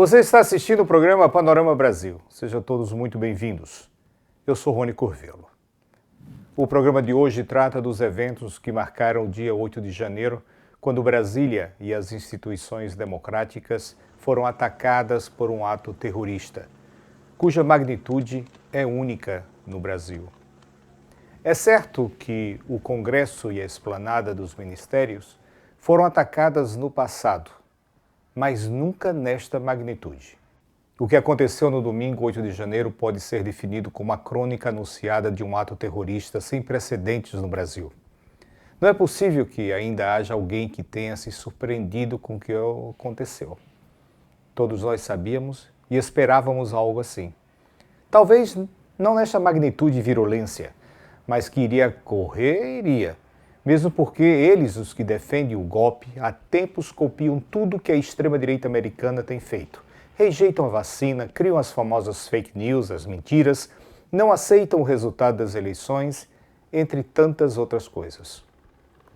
Você está assistindo o programa Panorama Brasil. Sejam todos muito bem-vindos. Eu sou Rony Curvelo. O programa de hoje trata dos eventos que marcaram o dia 8 de janeiro, quando Brasília e as instituições democráticas foram atacadas por um ato terrorista, cuja magnitude é única no Brasil. É certo que o Congresso e a esplanada dos ministérios foram atacadas no passado, mas nunca nesta magnitude. O que aconteceu no domingo 8 de janeiro pode ser definido como a crônica anunciada de um ato terrorista sem precedentes no Brasil. Não é possível que ainda haja alguém que tenha se surpreendido com o que aconteceu. Todos nós sabíamos e esperávamos algo assim. Talvez não nesta magnitude e virulência, mas que iria ocorrer, iria. Mesmo porque eles, os que defendem o golpe, há tempos copiam tudo que a extrema-direita americana tem feito. Rejeitam a vacina, criam as famosas fake news, as mentiras, não aceitam o resultado das eleições, entre tantas outras coisas.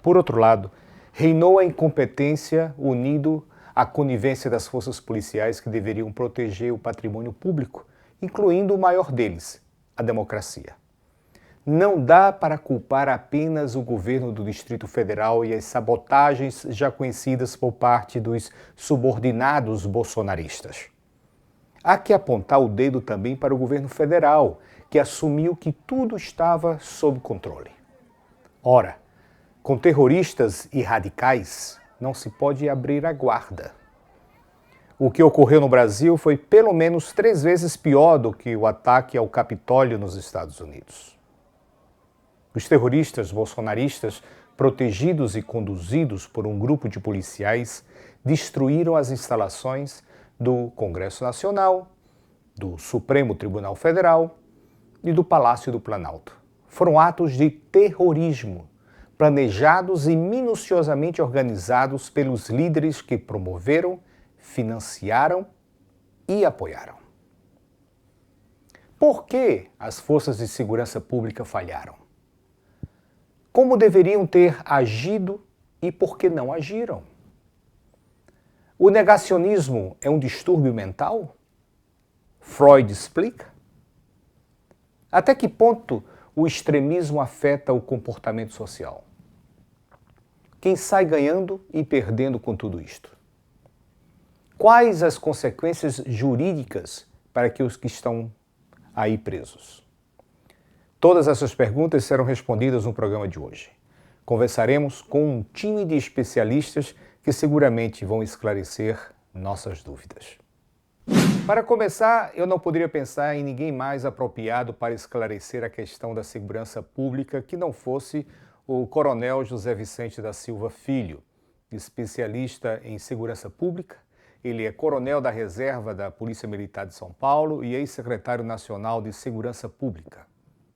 Por outro lado, reinou a incompetência unido à conivência das forças policiais que deveriam proteger o patrimônio público, incluindo o maior deles, a democracia. Não dá para culpar apenas o governo do Distrito Federal e as sabotagens já conhecidas por parte dos subordinados bolsonaristas. Há que apontar o dedo também para o governo federal, que assumiu que tudo estava sob controle. Ora, com terroristas e radicais, não se pode abrir a guarda. O que ocorreu no Brasil foi pelo menos 3 vezes pior do que o ataque ao Capitólio nos Estados Unidos. Os terroristas bolsonaristas, protegidos e conduzidos por um grupo de policiais, destruíram as instalações do Congresso Nacional, do Supremo Tribunal Federal e do Palácio do Planalto. Foram atos de terrorismo, planejados e minuciosamente organizados pelos líderes que promoveram, financiaram e apoiaram. Por que as forças de segurança pública falharam? Como deveriam ter agido e por que não agiram? O negacionismo é um distúrbio mental? Freud explica? Até que ponto o extremismo afeta o comportamento social? Quem sai ganhando e perdendo com tudo isto? Quais as consequências jurídicas para que os que estão aí presos? Todas essas perguntas serão respondidas no programa de hoje. Conversaremos com um time de especialistas que seguramente vão esclarecer nossas dúvidas. Para começar, eu não poderia pensar em ninguém mais apropriado para esclarecer a questão da segurança pública que não fosse o Coronel José Vicente da Silva Filho, especialista em segurança pública. Ele é coronel da reserva da Polícia Militar de São Paulo e ex-secretário nacional de Segurança Pública.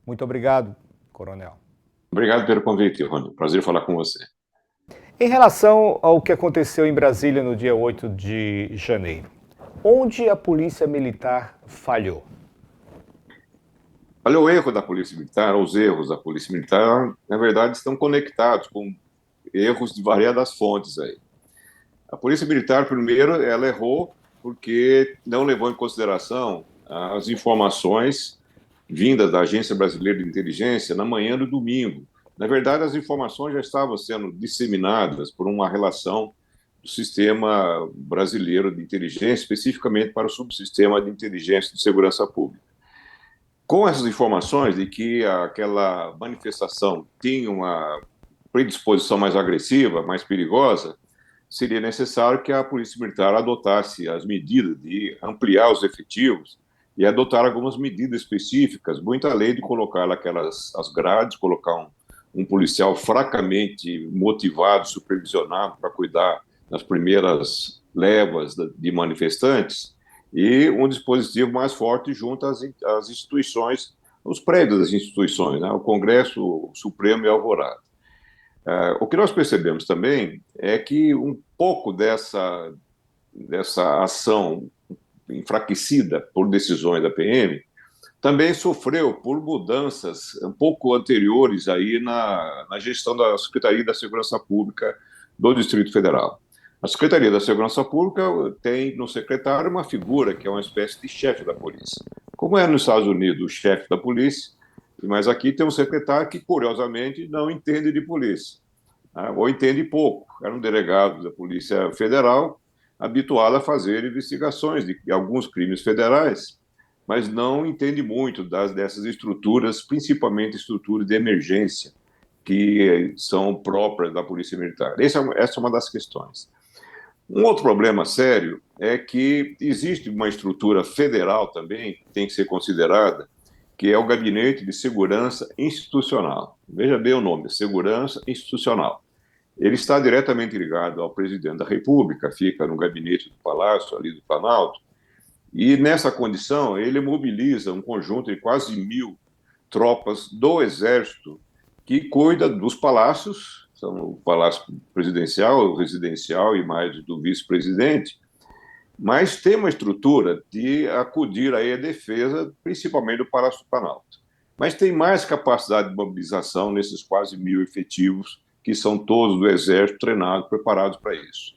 Muito obrigado, coronel. Obrigado pelo convite, Rony. Prazer falar com você. Em relação ao que aconteceu em Brasília no dia 8 de janeiro, onde a Polícia Militar falhou? Olha, o erro da Polícia Militar, os erros da Polícia Militar, na verdade, estão conectados com erros de variadas fontes aí. A Polícia Militar, primeiro, ela errou porque não levou em consideração as informações vindas da Agência Brasileira de Inteligência na manhã do domingo. Na verdade, as informações já estavam sendo disseminadas por uma relação do Sistema Brasileiro de Inteligência, especificamente para o Subsistema de Inteligência de Segurança Pública. Com essas informações de que aquela manifestação tinha uma predisposição mais agressiva, mais perigosa, seria necessário que a Polícia Militar adotasse as medidas de ampliar os efetivos e adotar algumas medidas específicas, muito além de colocar as grades, colocar um policial fracamente motivado, supervisionado para cuidar das primeiras levas de manifestantes e um dispositivo mais forte junto às instituições, os prédios das instituições, né? O Congresso, o Supremo e a Alvorada. O que nós percebemos também é que um pouco dessa ação enfraquecida por decisões da PM, também sofreu por mudanças um pouco anteriores aí na gestão da Secretaria da Segurança Pública do Distrito Federal. A Secretaria da Segurança Pública tem no secretário uma figura que é uma espécie de chefe da polícia. Como é nos Estados Unidos o chefe da polícia, mas aqui tem um secretário que, curiosamente, não entende de polícia, né? Ou entende pouco. Era um delegado da Polícia Federal habituado a fazer investigações de alguns crimes federais, mas não entende muito dessas estruturas, principalmente estruturas de emergência, que são próprias da Polícia Militar. Essa é uma das questões. Um outro problema sério é que existe uma estrutura federal também, que tem que ser considerada, que é o Gabinete de Segurança Institucional. Veja bem o nome, Segurança Institucional. Ele está diretamente ligado ao presidente da República, fica no gabinete do Palácio, ali do Planalto, e nessa condição ele mobiliza um conjunto de quase 1.000 tropas do Exército que cuida dos palácios, são o Palácio Presidencial, o Residencial e mais do vice-presidente, mas tem uma estrutura de acudir aí à defesa, principalmente do Palácio do Planalto. Mas tem mais capacidade de mobilização nesses quase 1.000 efetivos, que são todos do Exército treinados, preparados para isso.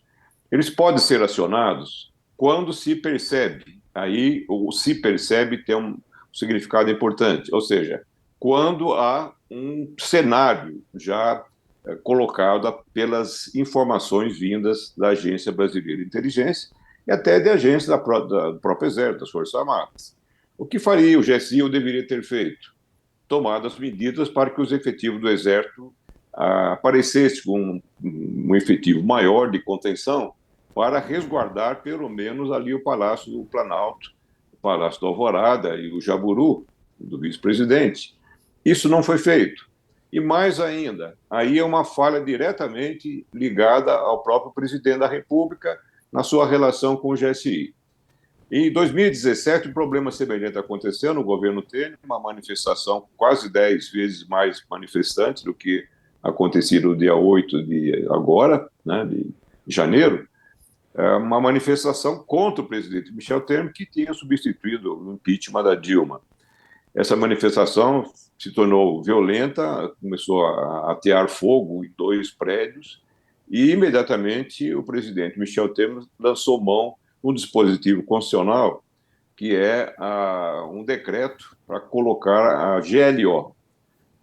Eles podem ser acionados quando se percebe, aí o se percebe tem um significado importante, ou seja, quando há um cenário já colocado pelas informações vindas da Agência Brasileira de Inteligência e até de agências do próprio Exército, das Forças Armadas. O que faria o GSI ou deveria ter feito? Tomado as medidas para que os efetivos do Exército aparecessem com um efetivo maior de contenção para resguardar pelo menos ali o Palácio do Planalto, o Palácio da Alvorada e o Jaburu, do vice-presidente. Isso não foi feito. E mais ainda, aí é uma falha diretamente ligada ao próprio presidente da República na sua relação com o GSI. Em 2017, um problema semelhante aconteceu no governo Temer, uma manifestação quase 10 vezes mais manifestante do que aconteceu no dia 8 de agora, né, de janeiro, uma manifestação contra o presidente Michel Temer, que tinha substituído o impeachment da Dilma. Essa manifestação se tornou violenta, começou a atear fogo em 2 prédios e, imediatamente, o presidente Michel Temer lançou mão de um dispositivo constitucional que é um decreto para colocar a GLO,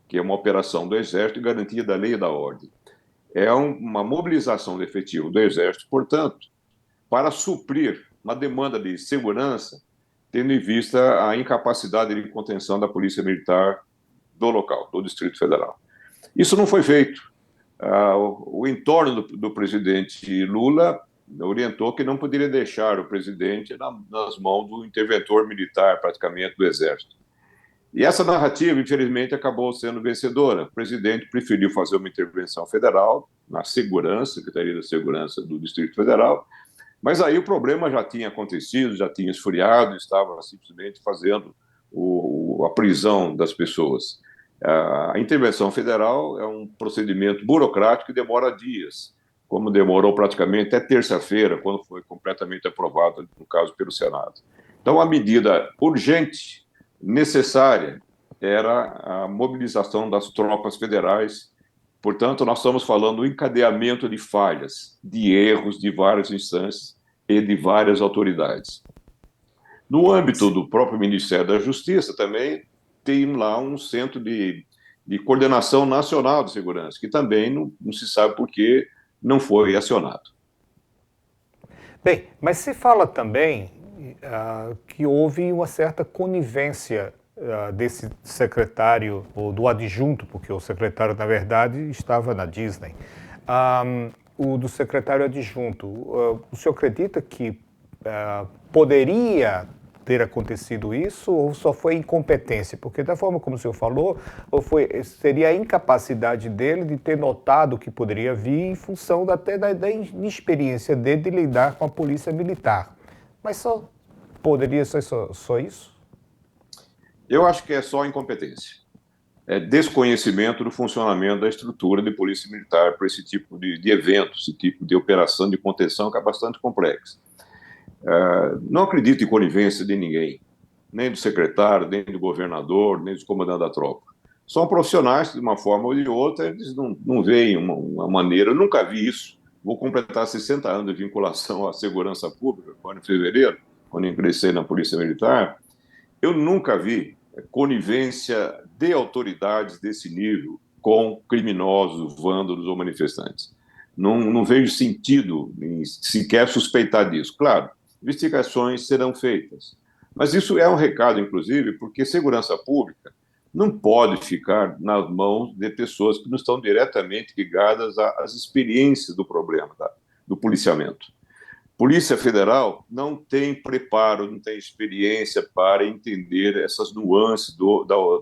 que é uma operação do Exército e garantia da lei e da ordem. É uma mobilização do efetivo do Exército, portanto, para suprir uma demanda de segurança, tendo em vista a incapacidade de contenção da Polícia Militar do local, do Distrito Federal. Isso não foi feito. O entorno do presidente Lula orientou que não poderia deixar o presidente nas mãos do interventor militar, praticamente, do Exército. E essa narrativa, infelizmente, acabou sendo vencedora. O presidente preferiu fazer uma intervenção federal na segurança, Secretaria da Segurança do Distrito Federal, mas aí o problema já tinha acontecido, já tinha esfriado, estava simplesmente fazendo a prisão das pessoas. A intervenção federal é um procedimento burocrático que demora dias, como demorou praticamente até terça-feira, quando foi completamente aprovado, no caso, pelo Senado. Então, a medida urgente, necessária, era a mobilização das tropas federais. Portanto, nós estamos falando do encadeamento de falhas, de erros de várias instâncias e de várias autoridades. No âmbito do próprio Ministério da Justiça, também tem lá um centro de coordenação nacional de segurança, que também não se sabe por que não foi acionado. Bem, mas se fala também que houve uma certa conivência desse secretário, ou do adjunto, porque o secretário, na verdade, estava na Disney, o do secretário adjunto. O senhor acredita que poderia ter acontecido isso ou só foi incompetência? Porque da forma como o senhor falou, seria a incapacidade dele de ter notado que poderia vir em função até da inexperiência dele de lidar com a polícia militar. Mas poderia ser só isso? Eu acho que é só incompetência. É desconhecimento do funcionamento da estrutura de polícia militar para esse tipo de evento, esse tipo de operação de contenção que é bastante complexa. Não acredito em conivência de ninguém, nem do secretário, nem do governador, nem do comandante da tropa. São profissionais que, de uma forma ou de outra, eles não veem uma maneira, eu nunca vi isso vou completar 60 anos de vinculação à segurança pública, agora em fevereiro, quando ingressei na Polícia Militar. Eu nunca vi conivência de autoridades desse nível com criminosos, vândalos ou manifestantes. Não vejo sentido em sequer suspeitar disso. Claro, investigações serão feitas. Mas isso é um recado, inclusive, porque segurança pública não pode ficar nas mãos de pessoas que não estão diretamente ligadas às experiências do problema, do policiamento. Polícia Federal não tem preparo, não tem experiência para entender essas nuances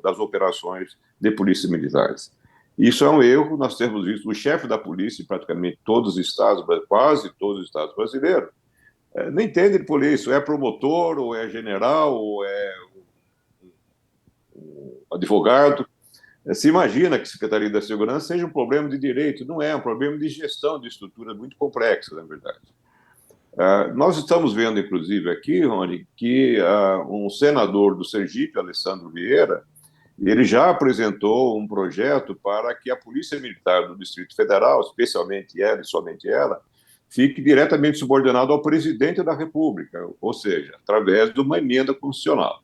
das operações de polícias militares. Isso é um erro, nós temos visto o chefe da polícia, em praticamente todos os estados, quase todos os estados brasileiros, não entende de polícia, ou é promotor, ou é general, ou é advogado. Se imagina que a Secretaria da Segurança seja um problema de direito, não é um problema de gestão de estrutura muito complexa, na verdade. Nós estamos vendo, inclusive, aqui, Rony, que um senador do Sergipe, Alessandro Vieira, ele já apresentou um projeto para que a Polícia Militar do Distrito Federal, especialmente ela e somente ela, fique diretamente subordinada ao presidente da República, ou seja, através de uma emenda constitucional.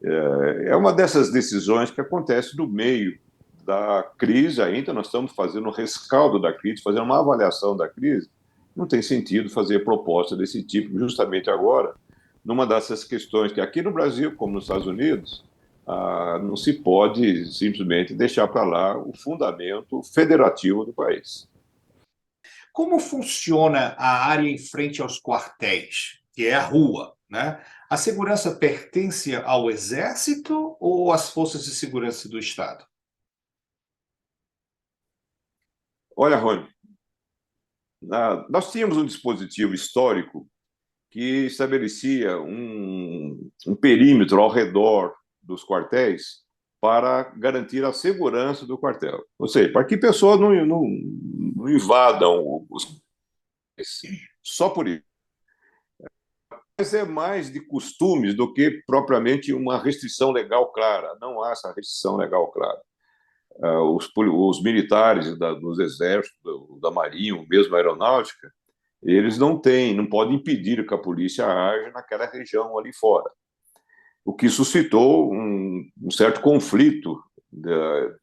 É uma dessas decisões que acontece no meio da crise ainda, nós estamos fazendo um rescaldo da crise, fazendo uma avaliação da crise. Não tem sentido fazer proposta desse tipo justamente agora, numa dessas questões que aqui no Brasil, como nos Estados Unidos, não se pode simplesmente deixar para lá o fundamento federativo do país. Como funciona a área em frente aos quartéis, que é a rua, né? A segurança pertence ao Exército ou às forças de segurança do Estado? Olha, Rony, nós tínhamos um dispositivo histórico que estabelecia um perímetro ao redor dos quartéis para garantir a segurança do quartel. Ou seja, para que pessoas não invadam os quartéis. Só por isso. Mas é mais de costumes do que propriamente uma restrição legal clara. Não há essa restrição legal clara. Os militares dos exércitos, da Marinha, mesmo a aeronáutica, eles não podem impedir que a polícia haja naquela região ali fora. O que suscitou um certo conflito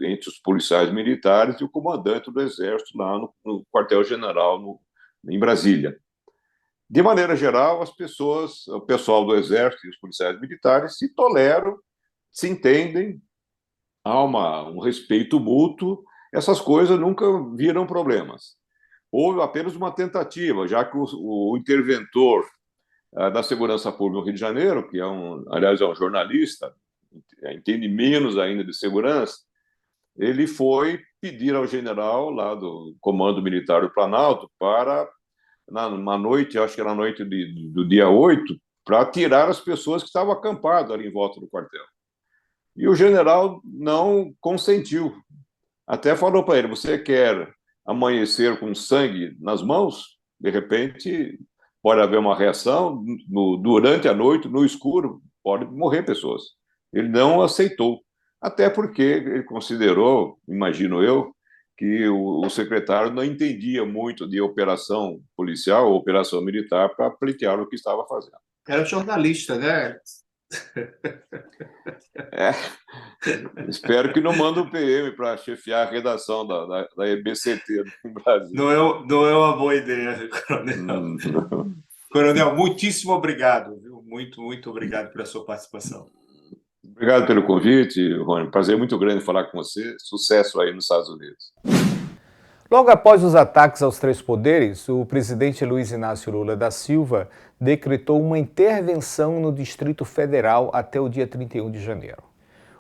entre os policiais militares e o comandante do Exército lá no quartel-general em Brasília. De maneira geral, o pessoal do Exército e os policiais militares se toleram, se entendem, há um respeito mútuo, essas coisas nunca viram problemas. Houve apenas uma tentativa, já que o interventor da Segurança Pública no Rio de Janeiro, que aliás, é um jornalista, entende menos ainda de segurança, ele foi pedir ao general lá do Comando Militar do Planalto para, na noite, acho que era na noite do dia 8, para tirar as pessoas que estavam acampadas ali em volta do quartel. E o general não consentiu. Até falou para ele, você quer amanhecer com sangue nas mãos? De repente, pode haver uma reação, durante a noite, no escuro, pode morrer pessoas. Ele não aceitou, até porque ele considerou, imagino eu, que o secretário não entendia muito de operação policial ou operação militar para pleitear o que estava fazendo. Era jornalista, né? Espero que não manda o PM para chefiar a redação da EBCT no Brasil. Não é uma boa ideia, Coronel. Coronel, muitíssimo obrigado, viu? Muito obrigado pela sua participação. Obrigado pelo convite, Rony. Prazer muito grande falar com você. Sucesso aí nos Estados Unidos. Logo após os ataques aos três poderes, o presidente Luiz Inácio Lula da Silva decretou uma intervenção no Distrito Federal até o dia 31 de janeiro.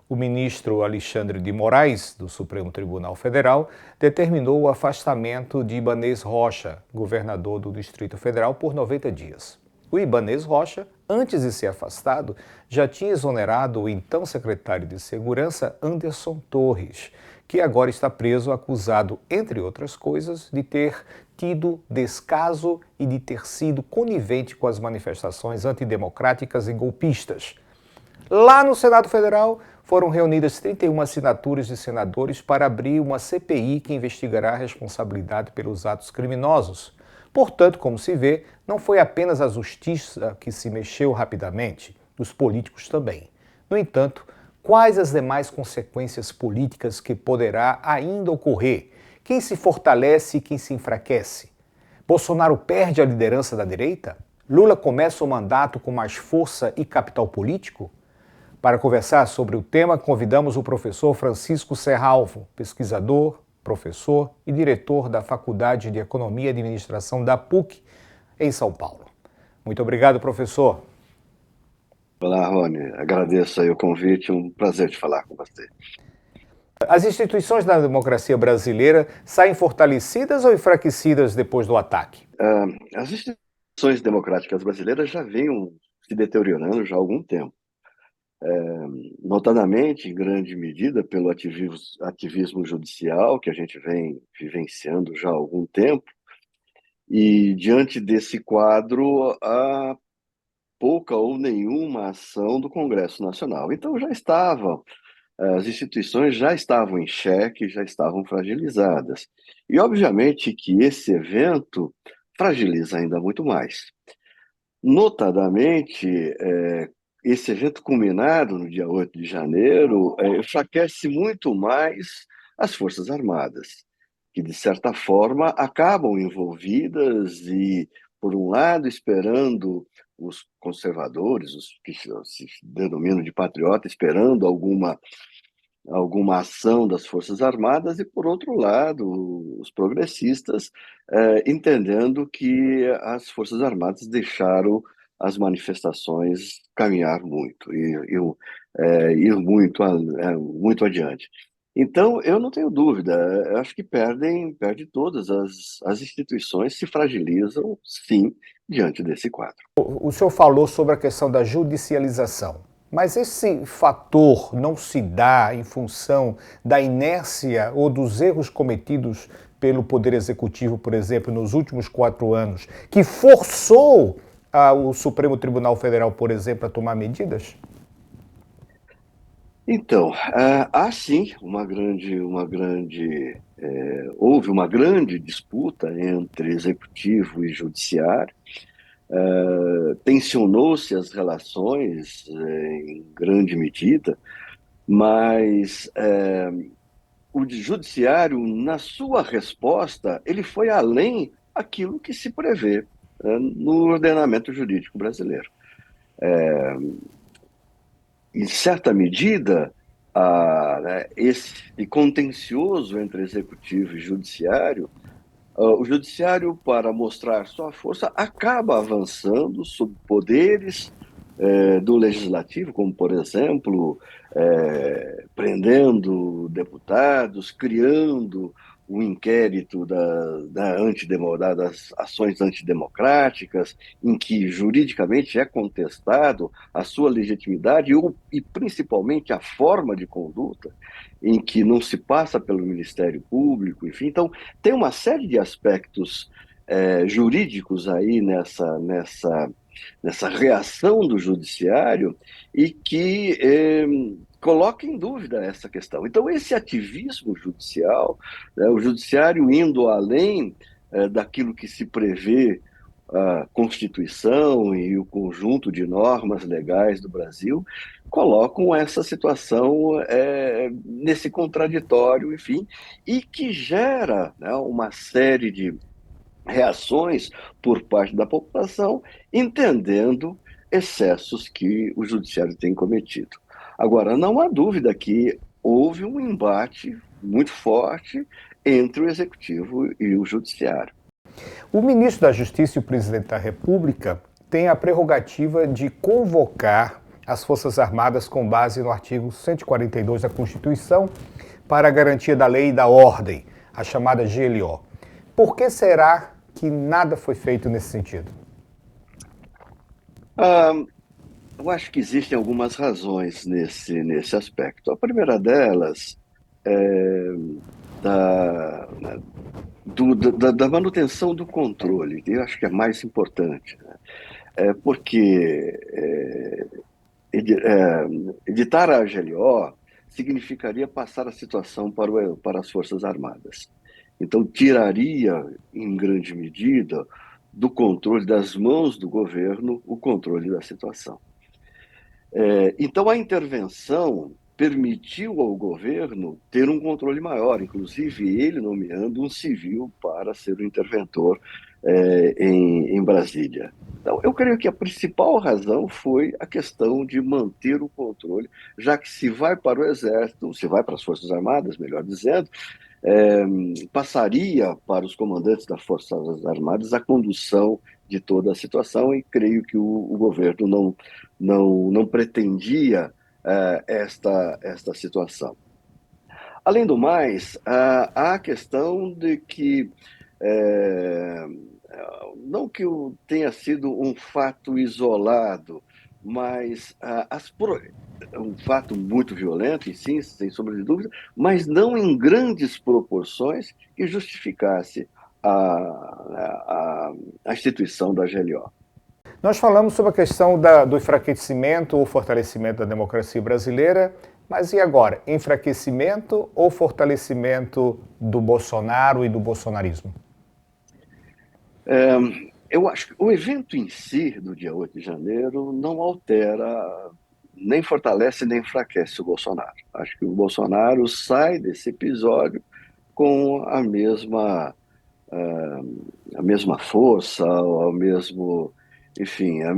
O ministro Alexandre de Moraes, do Supremo Tribunal Federal, determinou o afastamento de Ibanez Rocha, governador do Distrito Federal, por 90 dias. O Ibanez Rocha, antes de ser afastado, já tinha exonerado o então secretário de Segurança, Anderson Torres, que agora está preso acusado, entre outras coisas, de ter tido descaso e de ter sido conivente com as manifestações antidemocráticas e golpistas. Lá no Senado Federal, foram reunidas 31 assinaturas de senadores para abrir uma CPI que investigará a responsabilidade pelos atos criminosos. Portanto, como se vê, não foi apenas a justiça que se mexeu rapidamente, os políticos também. No entanto, quais as demais consequências políticas que poderá ainda ocorrer? Quem se fortalece e quem se enfraquece? Bolsonaro perde a liderança da direita? Lula começa o mandato com mais força e capital político? Para conversar sobre o tema, convidamos o professor Francisco Serralvo, pesquisador, professor e diretor da Faculdade de Economia e Administração da PUC, em São Paulo. Muito obrigado, professor. Olá, Rony. Agradeço aí o convite, um prazer de falar com você. As instituições da democracia brasileira saem fortalecidas ou enfraquecidas depois do ataque? As instituições democráticas brasileiras já vinham se deteriorando já há algum tempo. Notadamente, em grande medida, pelo ativismo judicial que a gente vem vivenciando já há algum tempo, e diante desse quadro, há pouca ou nenhuma ação do Congresso Nacional. Então, as instituições já estavam em xeque, já estavam fragilizadas. E, obviamente, que esse evento fragiliza ainda muito mais. Notadamente, esse evento culminado no dia 8 de janeiro enfraquece muito mais as Forças Armadas, que, de certa forma, acabam envolvidas e, por um lado, esperando os conservadores, os que se denominam de patriota, esperando alguma ação das Forças Armadas, e, por outro lado, os progressistas entendendo que as Forças Armadas deixaram as manifestações caminhar muito, ir muito adiante. Então, eu não tenho dúvida, eu acho que perde todas as instituições, se fragilizam, sim, diante desse quadro. O senhor falou sobre a questão da judicialização, mas esse fator não se dá em função da inércia ou dos erros cometidos pelo Poder Executivo, por exemplo, nos últimos 4 anos, que forçou o Supremo Tribunal Federal, por exemplo, a tomar medidas? Então, há sim houve uma grande disputa entre executivo e judiciário, tensionou-se as relações em grande medida, mas o judiciário, na sua resposta, ele foi além daquilo que se prevê no ordenamento jurídico brasileiro. Em certa medida, esse contencioso entre executivo e judiciário, o judiciário, para mostrar sua força, acaba avançando sobre poderes do legislativo, como, por exemplo, prendendo deputados, criando um inquérito das ações antidemocráticas, em que juridicamente é contestado a sua legitimidade e principalmente a forma de conduta, em que não se passa pelo Ministério Público, enfim. Então, tem uma série de aspectos jurídicos aí nessa reação do judiciário e que coloca em dúvida essa questão. Então, esse ativismo judicial, o judiciário indo além daquilo que se prevê a Constituição e o conjunto de normas legais do Brasil, colocam essa situação nesse contraditório, enfim, e que gera, né, uma série de reações por parte da população, entendendo excessos que o judiciário tem cometido. Agora, não há dúvida que houve um embate muito forte entre o executivo e o judiciário. O ministro da Justiça e o presidente da República têm a prerrogativa de convocar as Forças Armadas com base no artigo 142 da Constituição para a garantia da lei e da ordem, a chamada GLO. Por que será que nada foi feito nesse sentido? Eu acho que existem algumas razões nesse aspecto. A primeira delas é da manutenção do controle, que eu acho que é mais importante, né? Porque editar a GLO significaria passar a situação para as Forças Armadas. Então, tiraria, em grande medida, do controle das mãos do governo o controle da situação. Então, a intervenção permitiu ao governo ter um controle maior, inclusive ele nomeando um civil para ser o interventor em Brasília. Então, eu creio que a principal razão foi a questão de manter o controle, já que se vai para o Exército, se vai para as Forças Armadas, melhor dizendo, passaria para os comandantes das Forças Armadas a condução de toda a situação, e creio que o governo não pretendia esta situação. Além do mais, há a questão de que, não que tenha sido um fato isolado, mas um fato muito violento, e sim, sem sombra de dúvida, mas não em grandes proporções que justificasse a instituição da GLO. Nós falamos sobre a questão do enfraquecimento ou fortalecimento da democracia brasileira, mas e agora? Enfraquecimento ou fortalecimento do Bolsonaro e do bolsonarismo? Eu acho que o evento em si, do dia 8 de janeiro, não altera, nem fortalece, nem enfraquece o Bolsonaro. Acho que o Bolsonaro sai desse episódio com a mesma força, enfim, a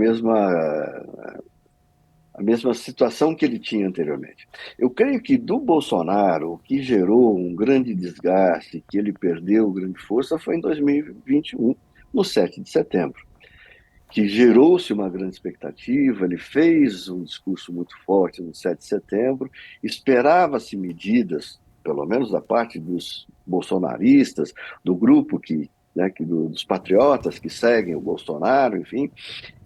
mesma situação que ele tinha anteriormente. Eu creio que do Bolsonaro, o que gerou um grande desgaste, que ele perdeu grande força, foi em 2021, no 7 de setembro, que gerou-se uma grande expectativa. Ele fez um discurso muito forte no 7 de setembro, esperava-se medidas, pelo menos da parte dos bolsonaristas, do grupo dos patriotas que seguem o Bolsonaro, enfim,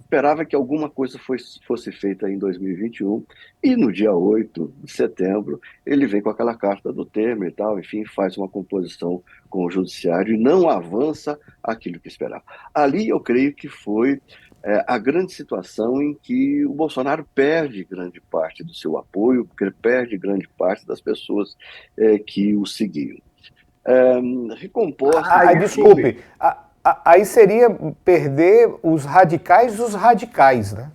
esperava que alguma coisa fosse feita em 2021, e no dia 8 de setembro ele vem com aquela carta do Temer e tal, enfim, faz uma composição com o judiciário e não avança aquilo que esperava. Ali eu creio que foi a grande situação em que o Bolsonaro perde grande parte do seu apoio, perde grande parte das pessoas que o seguiam. Recomposta... Desculpe, aí seria perder os radicais dos radicais, né?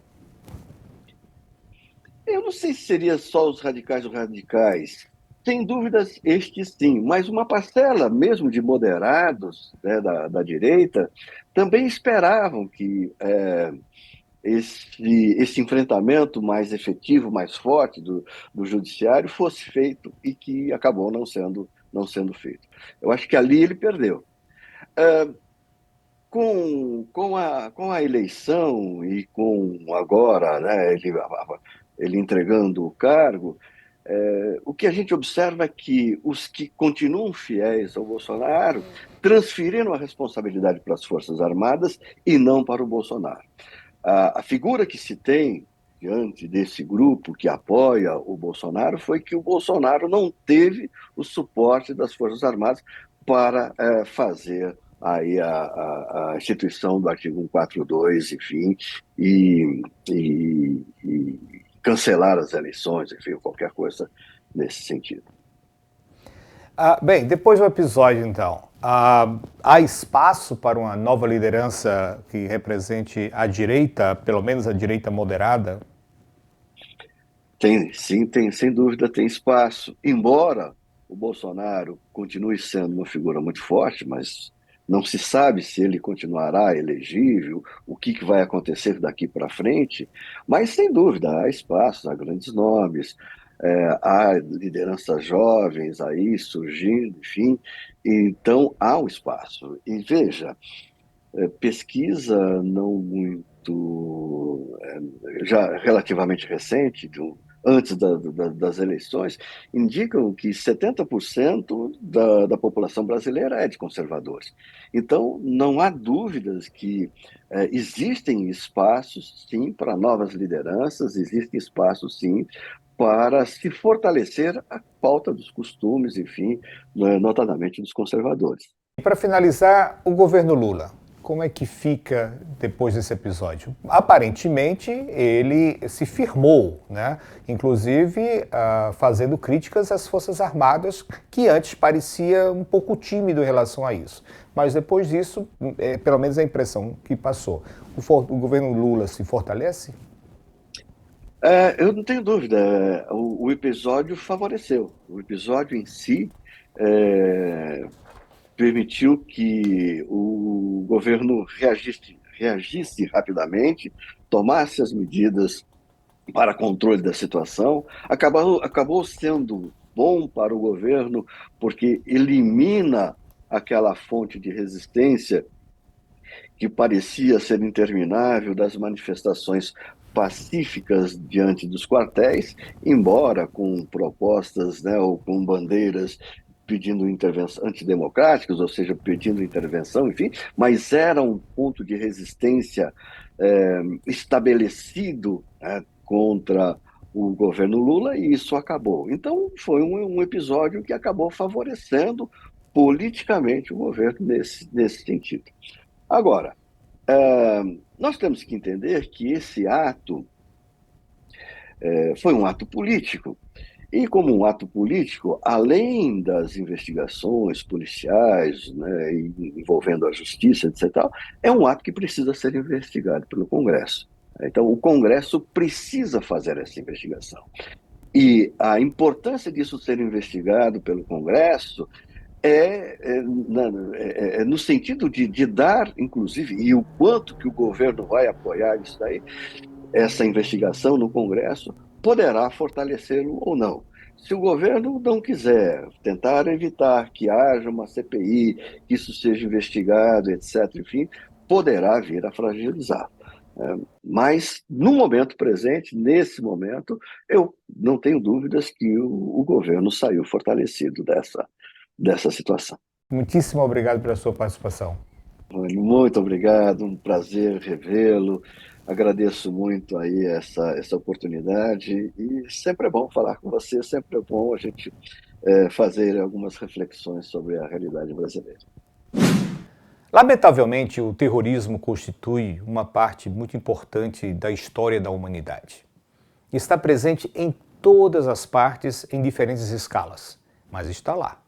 Eu não sei se seria só os radicais. Sem dúvidas, estes sim, mas uma parcela mesmo de moderados, né, da direita também esperavam que esse enfrentamento mais efetivo, mais forte do judiciário fosse feito, e que acabou não sendo feito. Eu acho que ali ele perdeu. Com a eleição e com agora, né, ele entregando o cargo, o que a gente observa é que os que continuam fiéis ao Bolsonaro transferiram a responsabilidade para as Forças Armadas e não para o Bolsonaro. A figura que se tem diante desse grupo que apoia o Bolsonaro foi que o Bolsonaro não teve o suporte das Forças Armadas para fazer aí a instituição do artigo 142, enfim, e cancelar as eleições, enfim, qualquer coisa nesse sentido. Bem, depois do episódio, então, há espaço para uma nova liderança que represente a direita, pelo menos a direita moderada? Sim, sem dúvida tem espaço. Embora o Bolsonaro continue sendo uma figura muito forte, mas não se sabe se ele continuará elegível, o que vai acontecer daqui para frente, mas sem dúvida há espaço, há grandes nomes, há lideranças jovens aí surgindo, enfim, então há um espaço. E veja, pesquisa não muito, já relativamente recente, antes das eleições, indicam que 70% da população brasileira é de conservadores. Então, não há dúvidas que existem espaços, sim, para novas lideranças, existem espaços, sim, para se fortalecer a pauta dos costumes, enfim, notadamente dos conservadores. E para finalizar, o governo Lula. como é que fica depois desse episódio? Aparentemente, ele se firmou, né? Inclusive fazendo críticas às Forças Armadas, que antes parecia um pouco tímido em relação a isso. Mas depois disso, pelo menos a impressão que passou. O governo Lula se fortalece? Eu não tenho dúvida. O episódio favoreceu. O episódio em si permitiu que o governo reagisse rapidamente, tomasse as medidas para controle da situação. Acabou sendo bom para o governo, porque elimina aquela fonte de resistência que parecia ser interminável das manifestações pacíficas diante dos quartéis, embora com propostas, né, ou com bandeiras pedindo intervenção antidemocráticas, ou seja, pedindo intervenção, enfim, mas era um ponto de resistência estabelecido, né, contra o governo Lula, e isso acabou. Então, foi um episódio que acabou favorecendo politicamente o governo nesse sentido. Agora, nós temos que entender que esse ato foi um ato político. E como um ato político, além das investigações policiais, né, envolvendo a justiça, etc., é um ato que precisa ser investigado pelo Congresso. Então, o Congresso precisa fazer essa investigação. E a importância disso ser investigado pelo Congresso no sentido de dar, inclusive, e o quanto que o governo vai apoiar isso daí, essa investigação no Congresso, poderá fortalecê-lo ou não. Se o governo não quiser tentar evitar que haja uma CPI, que isso seja investigado, etc., enfim, poderá vir a fragilizar. Mas, no momento presente, nesse momento, eu não tenho dúvidas que o governo saiu fortalecido dessa situação. Muitíssimo obrigado pela sua participação. Muito obrigado, um prazer revê-lo. Agradeço muito aí essa oportunidade e sempre é bom falar com você, sempre é bom a gente fazer algumas reflexões sobre a realidade brasileira. Lamentavelmente, o terrorismo constitui uma parte muito importante da história da humanidade. Está presente em todas as partes, em diferentes escalas, mas está lá.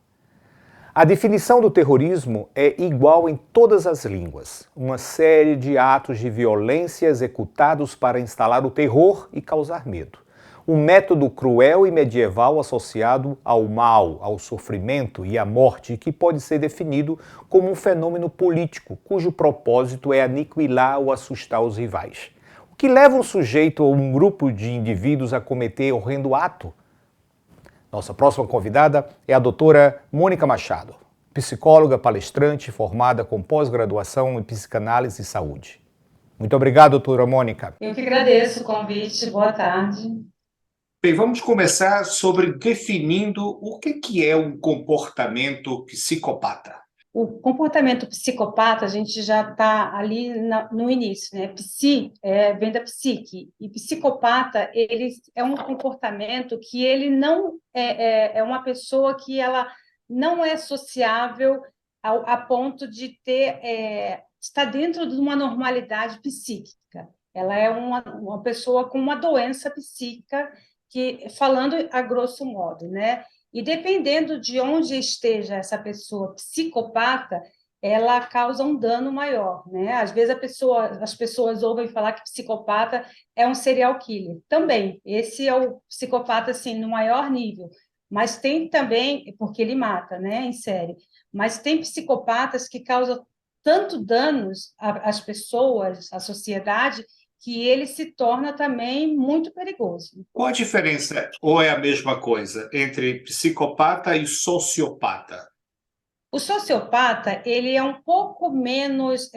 A definição do terrorismo é igual em todas as línguas, uma série de atos de violência executados para instalar o terror e causar medo. Um método cruel e medieval associado ao mal, ao sofrimento e à morte, que pode ser definido como um fenômeno político, cujo propósito é aniquilar ou assustar os rivais. O que leva um sujeito ou um grupo de indivíduos a cometer horrendo ato? Nossa próxima convidada é a doutora Mônica Machado, psicóloga, palestrante, formada com pós-graduação em psicanálise e saúde. Muito obrigado, doutora Mônica. Eu que agradeço o convite. Boa tarde. Bem, vamos começar sobre definindo o que é um comportamento psicopata. O comportamento psicopata, a gente já está ali no início, né? Vem da psique, e psicopata, ele é um comportamento que ele não é uma pessoa que ela não é sociável a ponto de estar dentro de uma normalidade psíquica. Ela é uma pessoa com uma doença psíquica, falando a grosso modo, né? E dependendo de onde esteja essa pessoa psicopata, ela causa um dano maior, né? Às vezes as pessoas ouvem falar que psicopata é um serial killer. Também, esse é o psicopata, assim, no maior nível. Mas tem também, porque ele mata, né, em série. Mas tem psicopatas que causam tanto danos às pessoas, à sociedade, que ele se torna também muito perigoso. Qual a diferença, ou é a mesma coisa, entre psicopata e sociopata? O sociopata, ele é um pouco menos,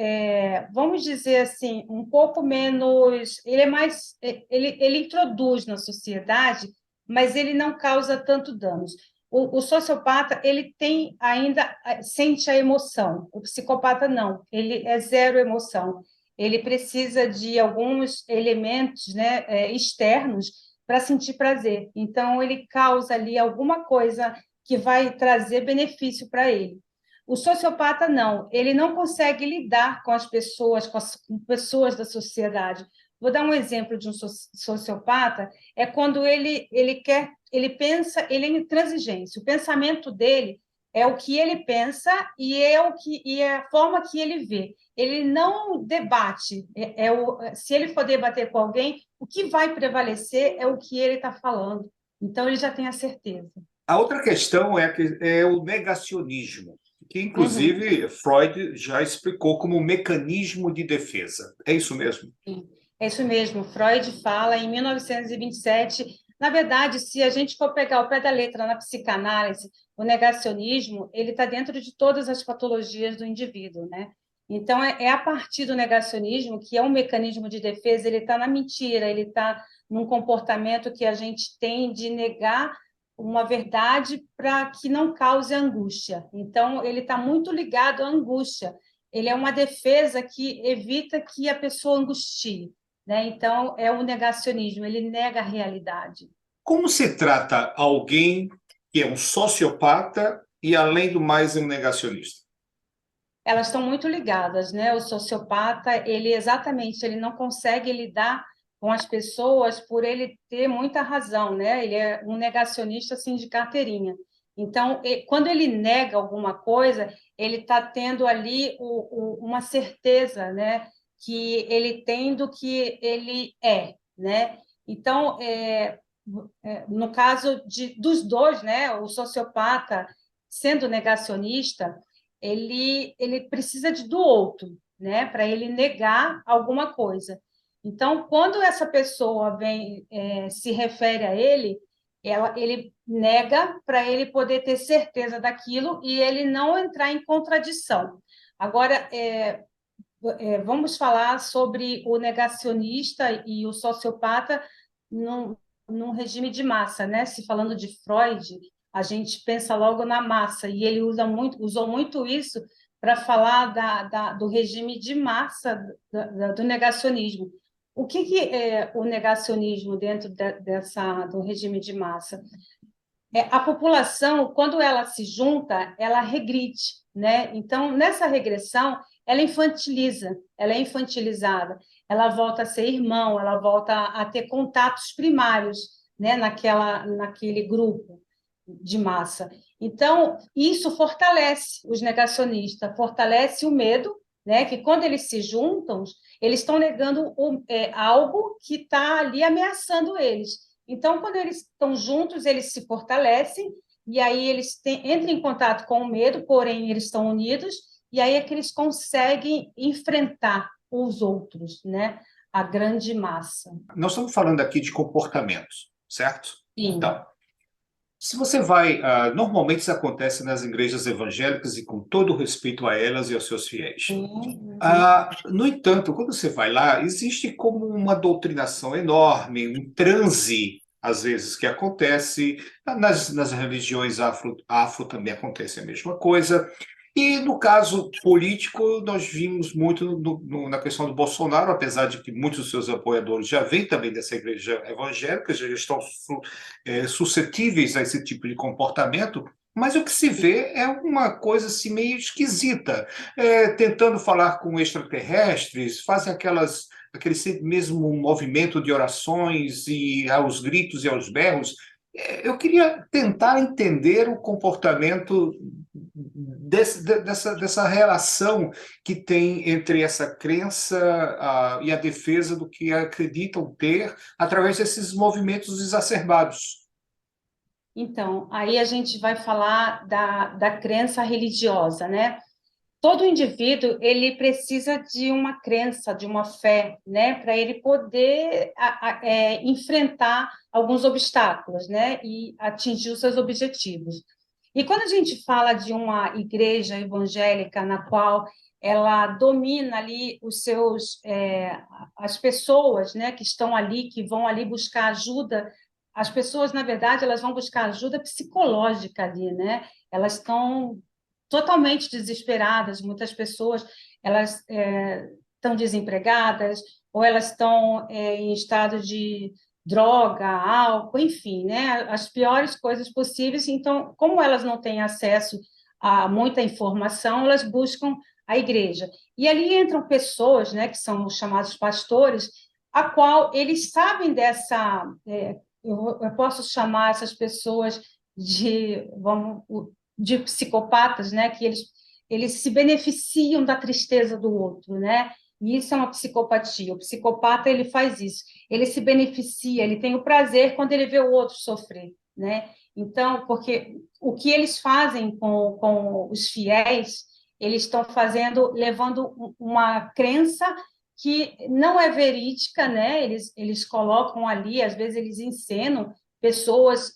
vamos dizer assim, um pouco menos, ele é mais, ele introduz na sociedade, mas ele não causa tanto danos. O sociopata, ele sente a emoção, o psicopata não, ele é zero emoção. Ele precisa de alguns elementos, né, externos para sentir prazer. Então, ele causa ali alguma coisa que vai trazer benefício para ele. O sociopata não, ele não consegue lidar com as pessoas, com pessoas da sociedade. Vou dar um exemplo de um sociopata, é quando ele pensa, ele é intransigente. O pensamento dele é o que ele pensa e é a forma que ele vê. Ele não debate. Se ele for debater com alguém, o que vai prevalecer é o que ele está falando. Então, ele já tem a certeza. A outra questão é o negacionismo, que, inclusive, Freud já explicou como um mecanismo de defesa. É isso mesmo? Sim, é isso mesmo. Freud fala em 1927. Na verdade, se a gente for pegar o pé da letra na psicanálise, o negacionismo ele está dentro de todas as patologias do indivíduo, né? Então, é a partir do negacionismo, que é um mecanismo de defesa, ele está na mentira, ele está num comportamento que a gente tem de negar uma verdade para que não cause angústia. Então, ele está muito ligado à angústia. Ele é uma defesa que evita que a pessoa angustie, né? Então, é o negacionismo, ele nega a realidade. Como se trata alguém que é um sociopata e, além do mais, é um negacionista? Elas estão muito ligadas, né? O sociopata, ele não consegue lidar com as pessoas por ele ter muita razão, né? Ele é um negacionista assim de carteirinha. Então, quando ele nega alguma coisa, ele está tendo ali uma certeza, né? Que ele tem do que ele é, né? Então, no caso dos dois, né? O sociopata sendo negacionista, ele precisa do outro, né? Para ele negar alguma coisa. Então, quando essa pessoa se refere a ele, ele nega para ele poder ter certeza daquilo e ele não entrar em contradição. Agora, vamos falar sobre o negacionista e o sociopata num regime de massa, né? Se falando de Freud, a gente pensa logo na massa, e ele usou muito isso para falar do regime de massa do negacionismo. O que é o negacionismo dentro do regime de massa? A população, quando ela se junta, ela regride, né? Então, nessa regressão, ela é infantilizada, ela volta a ser irmão, ela volta a ter contatos primários, né? Naquele grupo de massa. Então, isso fortalece os negacionistas, fortalece o medo, né? Que quando eles se juntam, eles estão negando algo que está ali ameaçando eles. Então, quando eles estão juntos, eles se fortalecem, e aí eles entram em contato com o medo, porém eles estão unidos, e aí é que eles conseguem enfrentar os outros, né? A grande massa. Nós estamos falando aqui de comportamentos, certo? Sim. Então, se você vai... normalmente isso acontece nas igrejas evangélicas e com todo o respeito a elas e aos seus fiéis. No entanto, quando você vai lá, existe como uma doutrinação enorme, um transe, às vezes, que acontece. Nas religiões afro também acontece a mesma coisa. E, no caso político, nós vimos muito na questão do Bolsonaro, apesar de que muitos dos seus apoiadores já vêm também dessa igreja evangélica, já estão suscetíveis a esse tipo de comportamento, mas o que se vê é uma coisa assim, meio esquisita, tentando falar com extraterrestres, fazem aquele mesmo movimento de orações e aos gritos e aos berros. Eu queria tentar entender o comportamento dessa relação que tem entre essa crença e a defesa do que acreditam ter através desses movimentos exacerbados. Então, aí a gente vai falar da crença religiosa, né? Todo indivíduo, ele precisa de uma crença, de uma fé, né? Para ele poder enfrentar alguns obstáculos, né? E atingir os seus objetivos. E quando a gente fala de uma igreja evangélica na qual ela domina ali as pessoas, né? Que estão ali, que vão ali buscar ajuda. As pessoas, na verdade, elas vão buscar ajuda psicológica ali, né? Elas estão totalmente desesperadas. Muitas pessoas elas estão desempregadas ou elas estão em estado de droga, álcool, enfim, né? As piores coisas possíveis. Então, como elas não têm acesso muita informação, elas buscam a igreja. E ali entram pessoas, né, que são os chamados pastores, a qual eles sabem dessa... eu posso chamar essas pessoas de psicopatas, né, que eles se beneficiam da tristeza do outro, né? E isso é uma psicopatia. O psicopata, ele faz isso. Ele se beneficia, ele tem o prazer quando ele vê o outro sofrer, né? Então, porque o que eles fazem com os fiéis, eles estão levando uma crença que não é verídica, né? Eles colocam ali, às vezes eles encenam pessoas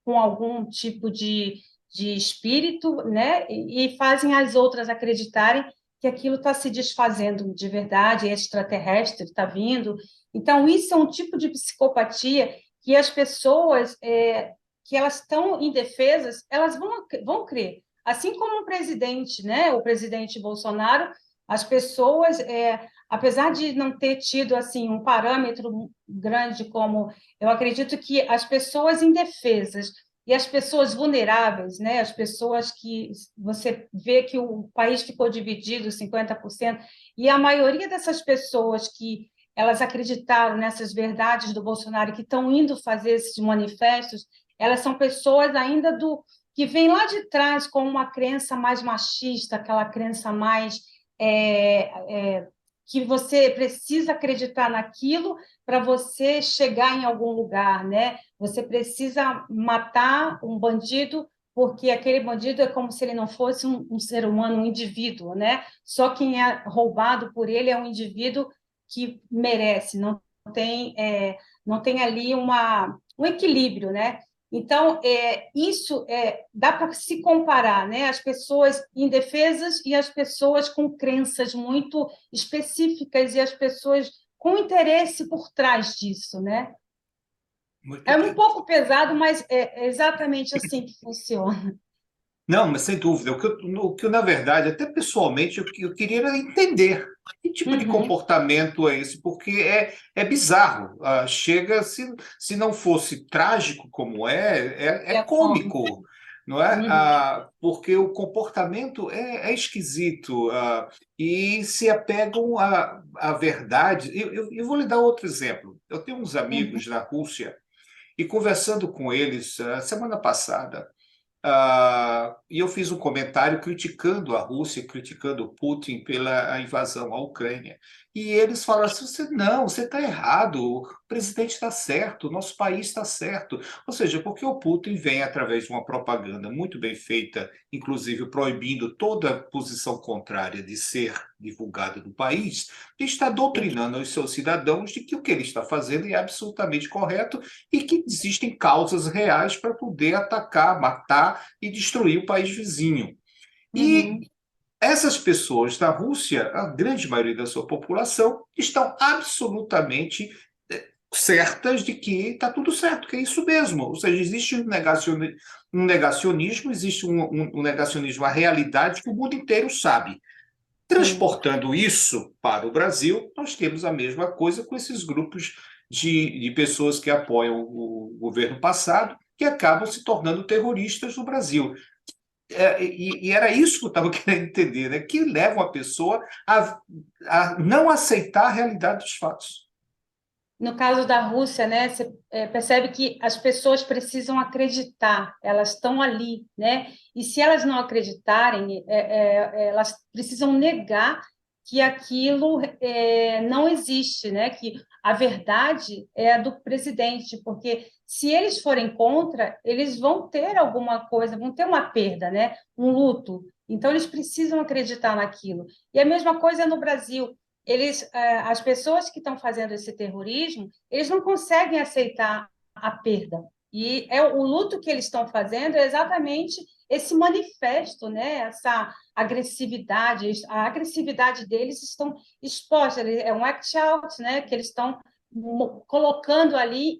com algum tipo de espírito, né? E fazem as outras acreditarem que aquilo está se desfazendo de verdade, é extraterrestre, está vindo. Então, isso é um tipo de psicopatia que as pessoas que elas estão indefesas, elas vão crer. Assim como o presidente, né? O presidente Bolsonaro, as pessoas, apesar de não ter tido assim um parâmetro grande como eu acredito que as pessoas indefesas e as pessoas vulneráveis, né? As pessoas que você vê que o país ficou dividido 50%, e a maioria dessas pessoas que elas acreditaram nessas verdades do Bolsonaro que estão indo fazer esses manifestos, elas são pessoas ainda que vêm lá de trás com uma crença mais machista, aquela crença mais que você precisa acreditar naquilo para você chegar em algum lugar, né? Você precisa matar um bandido porque aquele bandido é como se ele não fosse um ser humano, um indivíduo, né? Só quem é roubado por ele é um indivíduo que merece, não tem ali um equilíbrio, né? Então, isso dá para se comparar, né? As pessoas indefesas e as pessoas com crenças muito específicas e as pessoas com interesse por trás disso, né? Muito É bem. um pouco pesado, mas é exatamente assim que funciona. Não, mas sem dúvida. Na verdade, até pessoalmente, eu queria era entender que tipo de Uhum, comportamento é esse, porque é bizarro. Chega, se não fosse trágico como é é cômico. cômico, não é? Uhum, Porque o comportamento é esquisito, e se apegam à verdade. Eu vou lhe dar outro exemplo. Eu tenho uns uhum, amigos na Rússia e conversando com eles semana passada, e eu fiz um comentário criticando a Rússia, criticando Putin pela invasão à Ucrânia. E eles falaram assim: você está errado, o presidente está certo, o nosso país está certo. Ou seja, porque o Putin vem através de uma propaganda muito bem feita, inclusive proibindo toda posição contrária de ser divulgada no país, e está doutrinando os seus cidadãos de que o que ele está fazendo é absolutamente correto e que existem causas reais para poder atacar, matar e destruir o país vizinho. E uhum. essas pessoas da Rússia, a grande maioria da sua população, estão absolutamente certas de que está tudo certo, que é isso mesmo. Ou seja, existe um negacionismo, existe um negacionismo à realidade que o mundo inteiro sabe. Sim. Transportando isso para o Brasil, nós temos a mesma coisa com esses grupos de pessoas que apoiam o governo passado, que acabam se tornando terroristas no Brasil. E era isso que eu estava querendo entender, né? Que leva a pessoa a não aceitar a realidade dos fatos. No caso da Rússia, né, você percebe que as pessoas precisam acreditar, elas estão ali, né? E se elas não acreditarem, elas precisam negar que aquilo não existe, né? Que a verdade é a do presidente, porque se eles forem contra, eles vão ter alguma coisa, vão ter uma perda, né? Um luto. Então, eles precisam acreditar naquilo. E a mesma coisa no Brasil as pessoas que estão fazendo esse terrorismo, eles não conseguem aceitar a perda. E o luto que eles estão fazendo é exatamente esse manifesto, né? Essa agressividade, a agressividade deles estão exposta, é um act out, né? Que eles estão colocando ali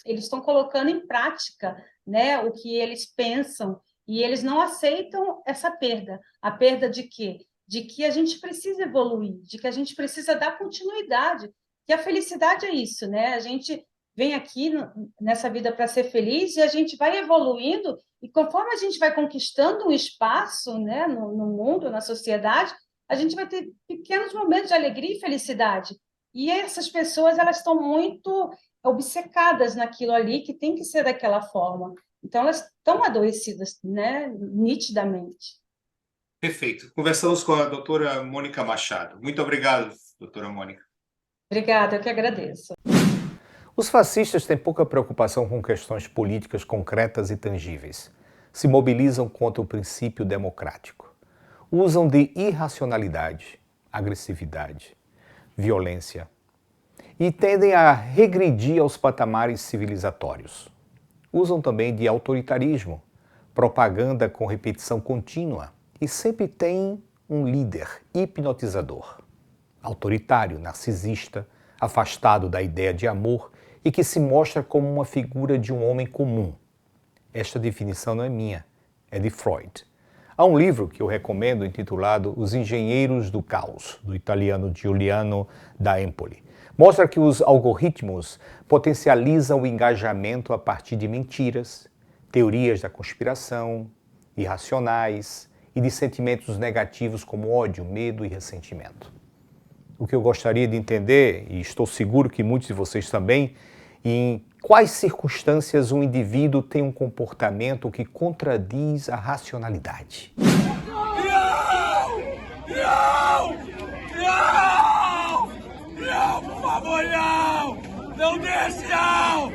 eles estão colocando em prática, né? O que eles pensam e eles não aceitam essa perda. A perda de quê? De que a gente precisa evoluir, de que a gente precisa dar continuidade, que a felicidade é isso, né? A gente vem aqui nessa vida para ser feliz e a gente vai evoluindo e conforme a gente vai conquistando um espaço, né, no mundo, na sociedade, a gente vai ter pequenos momentos de alegria e felicidade. E essas pessoas, elas estão muito obcecadas naquilo ali, que tem que ser daquela forma. Então, elas estão adoecidas, né, nitidamente. Perfeito. Conversamos com a doutora Mônica Machado. Muito obrigado, doutora Mônica. Obrigada, eu que agradeço. Os fascistas têm pouca preocupação com questões políticas concretas e tangíveis. Se mobilizam contra o princípio democrático. Usam de irracionalidade, agressividade, violência e tendem a regredir aos patamares civilizatórios. Usam também de autoritarismo, propaganda com repetição contínua e sempre têm um líder hipnotizador, autoritário, narcisista, afastado da ideia de amor e que se mostra como uma figura de um homem comum. Esta definição não é minha, é de Freud. Há um livro que eu recomendo intitulado Os Engenheiros do Caos, do italiano Giuliano da Empoli. Mostra que os algoritmos potencializam o engajamento a partir de mentiras, teorias da conspiração, irracionais e de sentimentos negativos como ódio, medo e ressentimento. O que eu gostaria de entender, e estou seguro que muitos de vocês também, em quais circunstâncias um indivíduo tem um comportamento que contradiz a racionalidade. Não, por favor, não! Não deixe, não!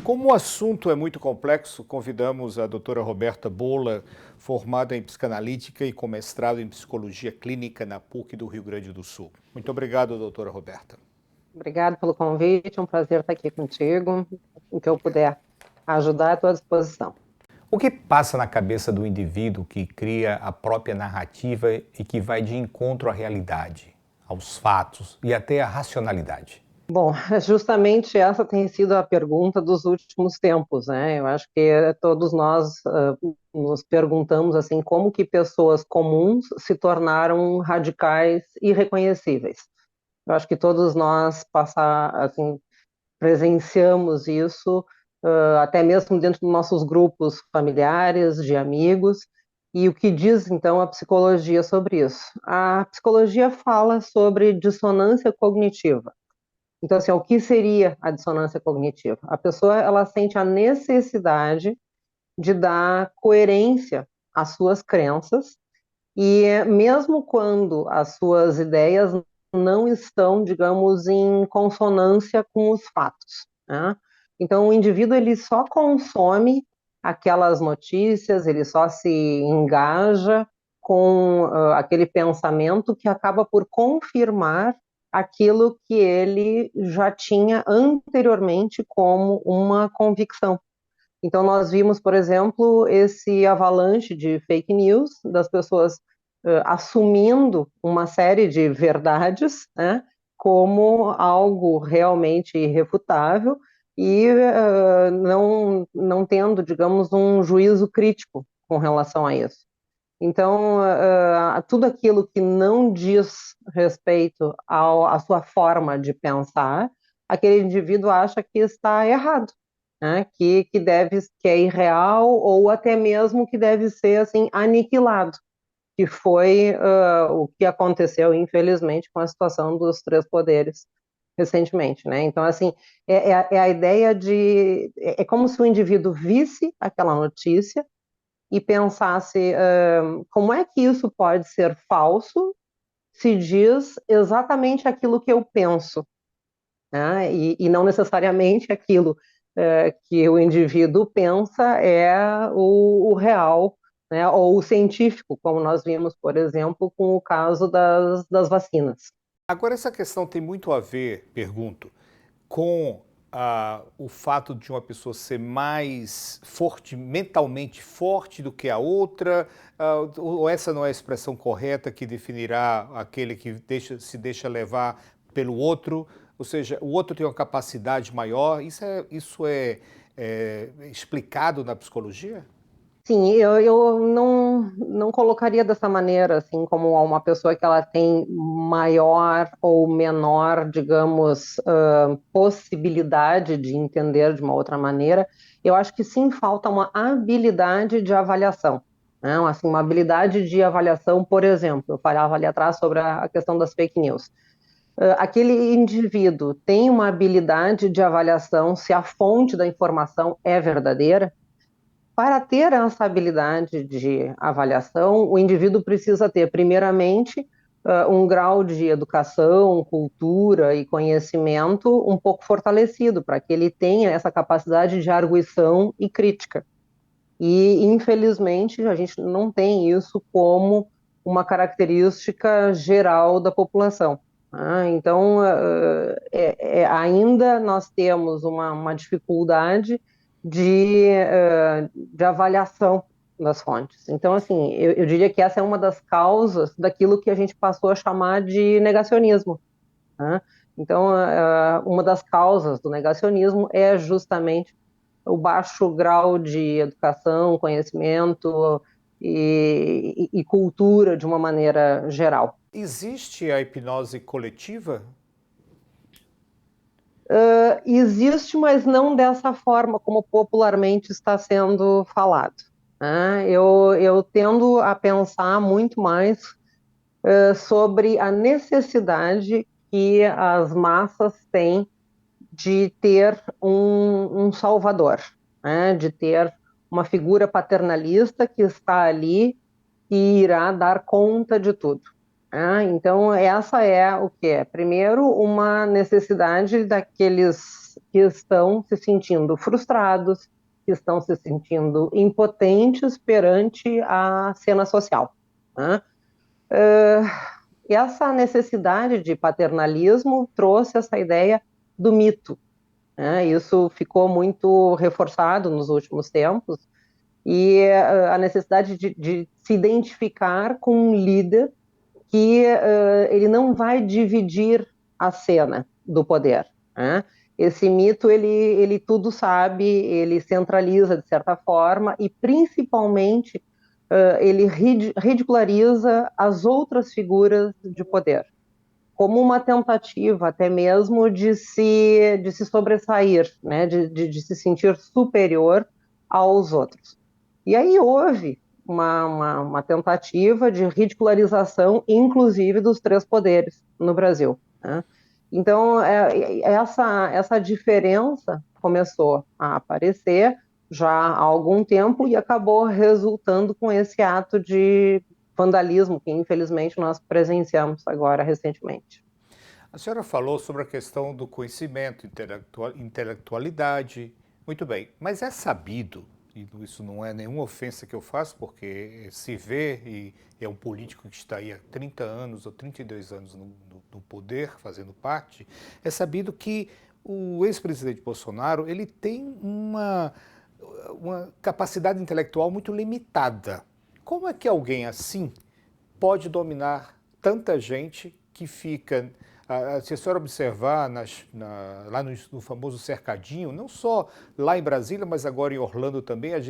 Como o assunto é muito complexo, convidamos a doutora Roberta Bolla, formada em psicanalítica e com mestrado em psicologia clínica na PUC do Rio Grande do Sul. Muito obrigado, doutora Roberta. Obrigado pelo convite, é um prazer estar aqui contigo. O que eu puder ajudar, estou à disposição. O que passa na cabeça do indivíduo que cria a própria narrativa e que vai de encontro à realidade, aos fatos e até à racionalidade? Bom, justamente essa tem sido a pergunta dos últimos tempos, né? Eu acho que todos nós nos perguntamos assim, como que pessoas comuns se tornaram radicais e irreconhecíveis. Eu acho que todos nós presenciamos isso, até mesmo dentro dos nossos grupos familiares, de amigos. E o que diz, então, a psicologia sobre isso? A psicologia fala sobre dissonância cognitiva. Então, assim, o que seria a dissonância cognitiva? A pessoa, ela sente a necessidade de dar coerência às suas crenças e mesmo quando as suas ideias não estão, digamos, em consonância com os fatos, né? Então, o indivíduo, ele só consome aquelas notícias, ele só se engaja com aquele pensamento que acaba por confirmar aquilo que ele já tinha anteriormente como uma convicção. Então, nós vimos, por exemplo, esse avalanche de fake news, das pessoas assumindo uma série de verdades, né, como algo realmente irrefutável e não tendo, digamos, um juízo crítico com relação a isso. Então, tudo aquilo que não diz respeito à sua forma de pensar, aquele indivíduo acha que está errado, né? Que é irreal ou até mesmo que deve ser assim aniquilado, que foi o que aconteceu, infelizmente, com a situação dos três poderes recentemente, né? Então, assim, é a ideia de... É como se o indivíduo visse aquela notícia e pensasse como é que isso pode ser falso se diz exatamente aquilo que eu penso, né? E não necessariamente aquilo que o indivíduo pensa é o real, né? Ou o científico, como nós vimos, por exemplo, com o caso das vacinas. Agora, essa questão tem muito a ver, pergunto, com o fato de uma pessoa ser mais forte, mentalmente forte do que a outra, ou essa não é a expressão correta que definirá aquele que se deixa levar pelo outro, ou seja, o outro tem uma capacidade maior, isso é explicado na psicologia? Sim, eu não colocaria dessa maneira, assim, como uma pessoa que ela tem maior ou menor, digamos, possibilidade de entender de uma outra maneira. Eu acho que sim falta uma habilidade de avaliação, né? Assim, uma habilidade de avaliação, por exemplo, eu falava ali atrás sobre a questão das fake news. Aquele indivíduo tem uma habilidade de avaliação se a fonte da informação é verdadeira. Para ter essa habilidade de avaliação, o indivíduo precisa ter, primeiramente, um grau de educação, cultura e conhecimento um pouco fortalecido, para que ele tenha essa capacidade de arguição e crítica. E, infelizmente, a gente não tem isso como uma característica geral da população. Então, ainda nós temos uma dificuldade de avaliação das fontes. Então, assim, eu diria que essa é uma das causas daquilo que a gente passou a chamar de negacionismo. Então, uma das causas do negacionismo é justamente o baixo grau de educação, conhecimento e cultura de uma maneira geral. Existe a hipnose coletiva? Existe, mas não dessa forma como popularmente está sendo falado. Eu tendo a pensar muito mais sobre a necessidade que as massas têm de ter um salvador, né? De ter uma figura paternalista que está ali e irá dar conta de tudo. Então, essa é o que é? Primeiro, uma necessidade daqueles que estão se sentindo frustrados, que estão se sentindo impotentes perante a cena social. Essa necessidade de paternalismo trouxe essa ideia do mito. Isso ficou muito reforçado nos últimos tempos, e a necessidade de se identificar com um líder que ele não vai dividir a cena do poder. Esse mito, ele tudo sabe, ele centraliza de certa forma e, principalmente, ele ridiculariza as outras figuras de poder, como uma tentativa até mesmo de se sobressair, né? de se sentir superior aos outros. E aí houve uma tentativa de ridicularização, inclusive, dos três poderes no Brasil. Então, essa diferença começou a aparecer já há algum tempo e acabou resultando com esse ato de vandalismo que, infelizmente, nós presenciamos agora recentemente. A senhora falou sobre a questão do conhecimento, intelectualidade. Muito bem, mas é sabido, e isso não é nenhuma ofensa que eu faço, porque se vê, e é um político que está aí há 30 anos ou 32 anos no poder, fazendo parte, é sabido que o ex-presidente Bolsonaro ele tem uma capacidade intelectual muito limitada. Como é que alguém assim pode dominar tanta gente que fica... Se a senhora observar lá no famoso cercadinho, não só lá em Brasília, mas agora em Orlando também, às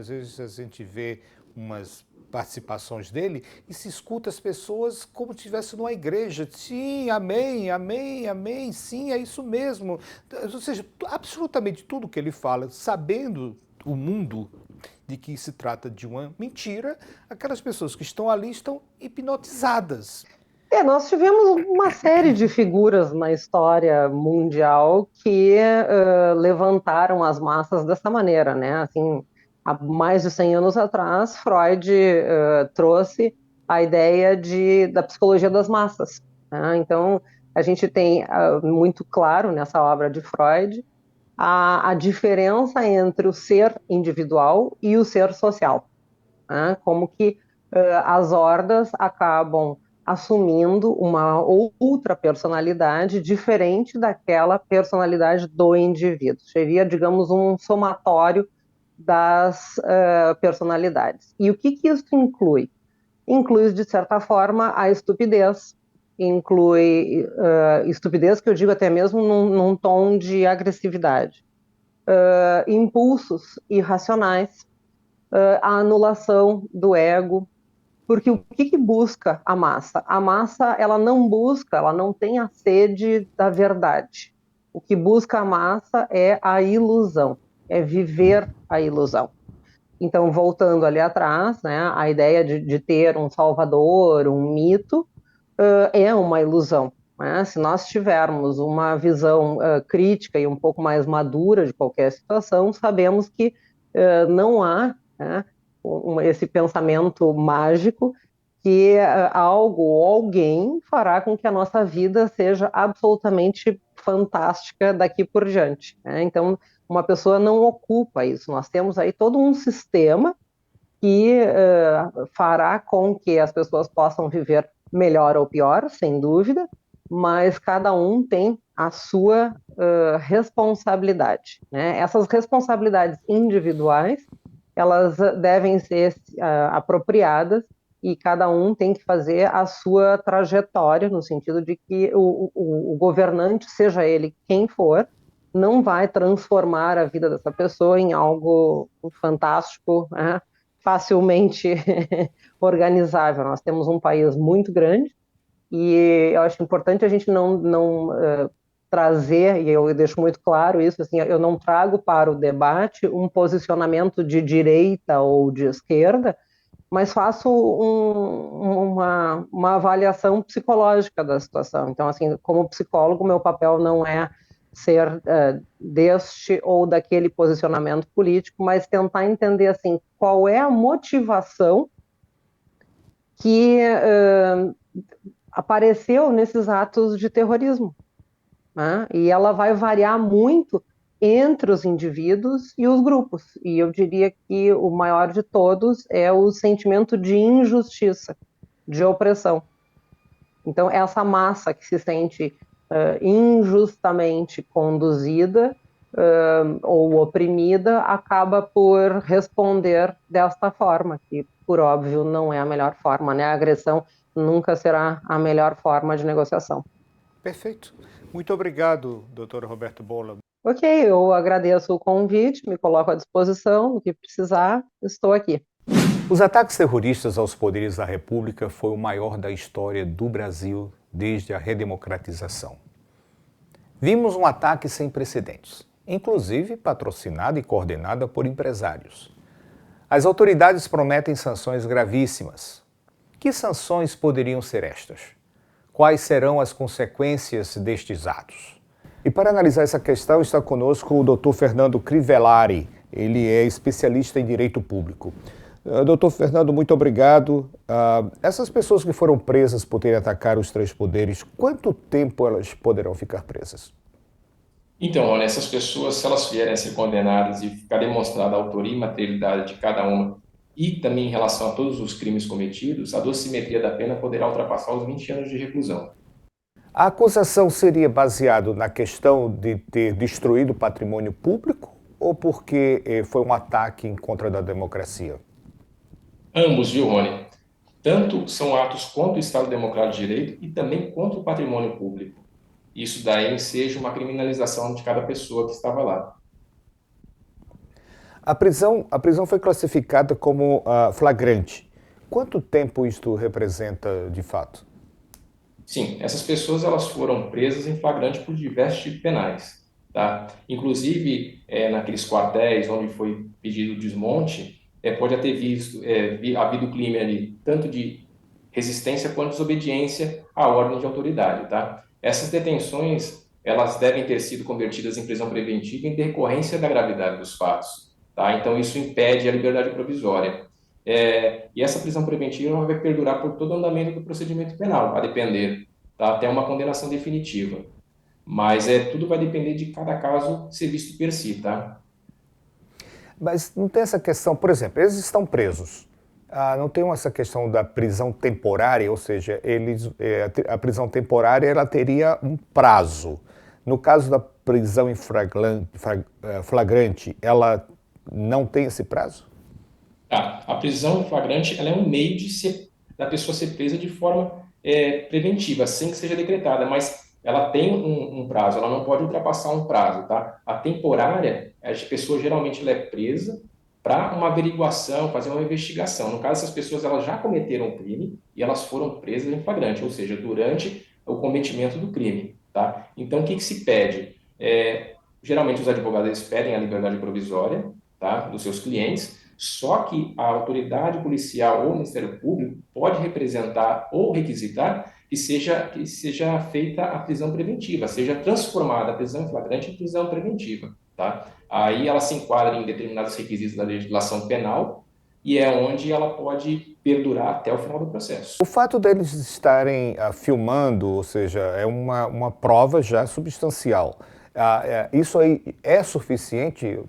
vezes a gente vê umas participações dele e se escuta as pessoas como se estivesse numa igreja. Sim, amém, amém, amém, sim, é isso mesmo. Ou seja, absolutamente tudo que ele fala, sabendo o mundo de que se trata de uma mentira, aquelas pessoas que estão ali estão hipnotizadas. Nós tivemos uma série de figuras na história mundial que levantaram as massas dessa maneira, né? Assim, há mais de 100 anos atrás, Freud trouxe a ideia da psicologia das massas. Então, a gente tem muito claro nessa obra de Freud a diferença entre o ser individual e o ser social. Como que as hordas acabam assumindo uma outra personalidade diferente daquela personalidade do indivíduo. Seria, digamos, um somatório das personalidades. E o que isso inclui? Inclui, de certa forma, a estupidez, inclui estupidez que eu digo até mesmo num tom de agressividade, impulsos irracionais, a anulação do ego, porque o que busca a massa? A massa, ela não busca, ela não tem a sede da verdade. O que busca a massa é a ilusão, é viver a ilusão. Então, voltando ali atrás, né, a ideia de ter um salvador, um mito, é uma ilusão. Né? Se nós tivermos uma visão crítica e um pouco mais madura de qualquer situação, sabemos que não há, né, esse pensamento mágico que algo ou alguém fará com que a nossa vida seja absolutamente fantástica daqui por diante. Né? Então, uma pessoa não ocupa isso. Nós temos aí todo um sistema que fará com que as pessoas possam viver melhor ou pior, sem dúvida, mas cada um tem a sua responsabilidade. Né? Essas responsabilidades individuais, elas devem ser apropriadas e cada um tem que fazer a sua trajetória, no sentido de que o governante, seja ele quem for, não vai transformar a vida dessa pessoa em algo fantástico, né? Facilmente organizável. Nós temos um país muito grande e eu acho importante a gente não trazer, e eu deixo muito claro isso, assim, eu não trago para o debate um posicionamento de direita ou de esquerda, mas faço uma avaliação psicológica da situação. Então, assim, como psicólogo, meu papel não é ser deste ou daquele posicionamento político, mas tentar entender, assim, qual é a motivação que apareceu nesses atos de terrorismo. Né? E ela vai variar muito entre os indivíduos e os grupos. E eu diria que o maior de todos é o sentimento de injustiça, de opressão. Então, essa massa que se sente injustamente conduzida ou oprimida acaba por responder desta forma, que, por óbvio, não é a melhor forma, né? A agressão nunca será a melhor forma de negociação. Perfeito. Muito obrigado, doutor Roberto Bolla. Ok, eu agradeço o convite, me coloco à disposição, o que precisar, estou aqui. Os ataques terroristas aos poderes da República foi o maior da história do Brasil desde a redemocratização. Vimos um ataque sem precedentes, inclusive patrocinado e coordenado por empresários. As autoridades prometem sanções gravíssimas. Que sanções poderiam ser estas? Quais serão as consequências destes atos? E para analisar essa questão está conosco o Dr. Fernando Crivellari. Ele é especialista em direito público. Doutor Fernando, muito obrigado. Essas pessoas que foram presas por terem atacado os três poderes, quanto tempo elas poderão ficar presas? Então, olha, essas pessoas, se elas vierem a ser condenadas e ficar demonstrada a autoria e materialidade de cada uma, e também em relação a todos os crimes cometidos, a dosimetria da pena poderá ultrapassar os 20 anos de reclusão. A acusação seria baseada na questão de ter destruído o patrimônio público ou porque foi um ataque em contra da democracia? Ambos, viu, Rony? Tanto são atos contra o Estado Democrático de Direito e também contra o patrimônio público. Isso daí enseja uma criminalização de cada pessoa que estava lá. A prisão foi classificada como flagrante. Quanto tempo isto representa de fato? Sim, essas pessoas elas foram presas em flagrante por diversos tipos penais. Tá? Inclusive, naqueles quartéis onde foi pedido o desmonte, pode ter havido crime ali, tanto de resistência quanto desobediência à ordem de autoridade. Tá? Essas detenções elas devem ter sido convertidas em prisão preventiva em decorrência da gravidade dos fatos. Tá? Então, isso impede a liberdade provisória. E essa prisão preventiva vai perdurar por todo o andamento do procedimento penal, a depender, tá? Até uma condenação definitiva. Mas tudo vai depender de cada caso ser visto per si, tá? Mas não tem essa questão, por exemplo, eles estão presos. Não tem essa questão da prisão temporária, ou seja, a prisão temporária ela teria um prazo. No caso da prisão em flagrante, ela não tem esse prazo? A prisão em flagrante ela é um meio da pessoa ser presa de forma preventiva, sem que seja decretada, mas ela tem um prazo, ela não pode ultrapassar um prazo, tá? A temporária, a pessoa geralmente ela é presa para uma averiguação, fazer uma investigação. No caso, essas pessoas elas já cometeram o crime e elas foram presas em flagrante, ou seja, durante o cometimento do crime. Tá? Então, o que se pede? Geralmente, os advogados eles pedem a liberdade provisória, tá, dos seus clientes, só que a autoridade policial ou o Ministério Público pode representar ou requisitar que seja feita a prisão preventiva, seja transformada a prisão em flagrante em prisão preventiva. Tá? Aí ela se enquadra em determinados requisitos da legislação penal e é onde ela pode perdurar até o final do processo. O fato deles estarem filmando, ou seja, é uma prova já substancial. Isso aí é suficiente?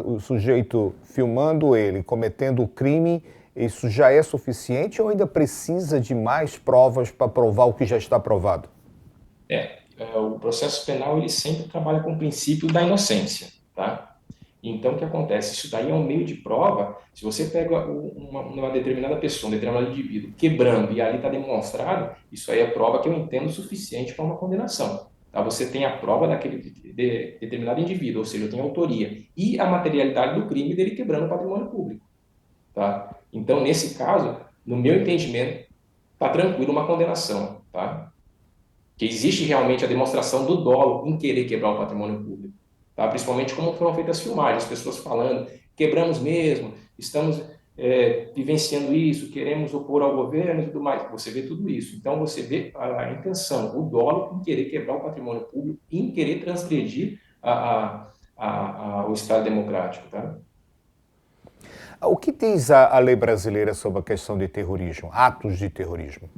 O sujeito filmando ele, cometendo o crime, isso já é suficiente ou ainda precisa de mais provas para provar o que já está provado? O processo penal ele sempre trabalha com o princípio da inocência, tá? Então, o que acontece? Isso daí é um meio de prova. Se você pega uma determinada pessoa, um determinado indivíduo, quebrando, e ali está demonstrado, isso aí é prova que eu entendo suficiente para uma condenação. Tá? Você tem a prova daquele determinado indivíduo, ou seja, eu tenho autoria, e a materialidade do crime dele quebrando o patrimônio público. Tá? Então, nesse caso, no meu entendimento, está tranquilo uma condenação. Tá? Que existe realmente a demonstração do dolo em querer quebrar o patrimônio público. Tá? Principalmente como foram feitas as filmagens, as pessoas falando, quebramos mesmo, estamos vivenciando isso, queremos opor ao governo e tudo mais. Você vê tudo isso. Então, você vê a intenção, o dolo em querer quebrar o patrimônio público, em querer transgredir o Estado democrático. Tá? O que diz a lei brasileira sobre a questão de terrorismo, atos de terrorismo?